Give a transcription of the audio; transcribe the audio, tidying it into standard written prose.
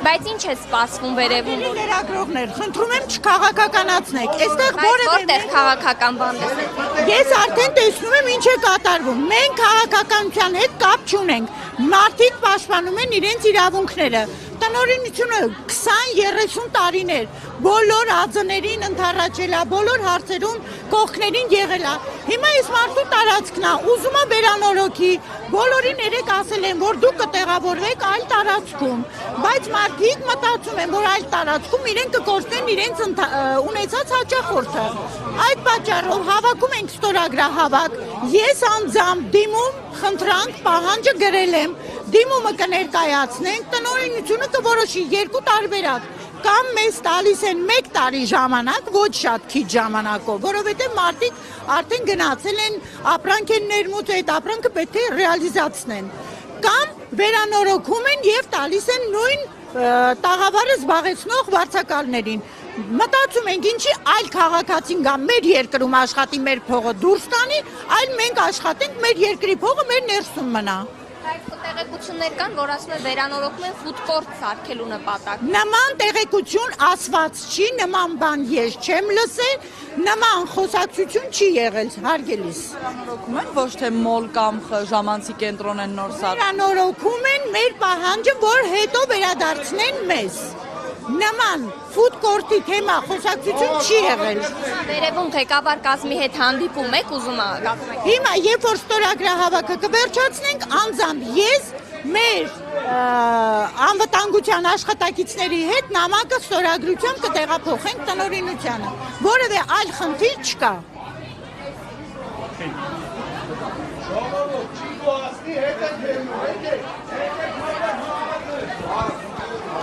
Բայց ինչ է սպասվում վերևում։ Լրագրողներ, խնդրում եմ չքաղաքականացնեք։ Այստեղ Որտեղ քաղաքական բան տեսեք։ Ես արդեն տեսնում եմ ինչ է կատարվում։ Մենք քաղաքականության հետ կապ չունենք։ Մարդիկ պաշտպանում են իրենց իրավունքները։ Տնօրինությունը 20-30 տարիներ բոլոր ածներին ընթառաջել է, բոլոր հարցերում կողքներին եղել է։ Հիմա այս մարդու տարածքն է, ուզում է վերանորոգի։ Բոլորին երեք ասել են, որ դուք կտեղավորվեք այլ տարածքում, բայց մարդիկ մտածում են, որ այլ տարածքում իրենք կկորցնեն իրենց ունեցած հաճախորդը։ Այդ պատճառով հավաքում ենք ստորագրահավաք։ Ես անձամբ դիմում, խնդրանք, պահանջը գրել եմ, դիմումը կներկայացնենք, տնօրինությունը կորոշի երկու տարբերակ, կամ մեզ տալիս են 1 տարի ժամանակ, ոչ շատ քիչ ժամանակով, որովհետև մարդիկ արդեն գնացել են, ապրանք են ներմուծել, այդ ապրանքը պետք է ռեալիզացնեն, կամ վերանորոգում են եւ տալիս են նույն տաղավարը զբաղեցնող վարձակալներին։ Մտածում ենք ինչի այլ քաղաքացին գա մեր երկրում աշխատի, մեր փողը դուրս տանի, այլ մենք աշխատենք, մեր երկրի փողը մեր ներսում մնա։ Բայց տեղեկություններ կան, որ ասում են վերանորոգում են ֆուդ կորտ սարքելու նպատակ։ Նման տեղեկություն ասված չի, նման բան ես չեմ լսել, նման խոսակցություն չի եղել, հարգելիս։ Վերանորոգում են, ոչ թե մոլ կամ ժամանցի կենտրոն են նոր սարք։ Վերանորոգում են մեր պահանջը, որ հետո վերադարձնեն մեզ։ Նման ֆուդ կորտի թեմա խոսակցություն չի եղել։ Վերևում ղեկավար կազմի հետ հանդիպում եք, ուզում եմ։ Հիմա երբ որ ստորագրահավաքը կվերջացնենք, անձամբ ես մեր անվտանգության աշխատակիցների հետ նամակը ստորագրությամբ կտեղափոխենք տնօրինությանը, որևէ այլ խնդիր չկա։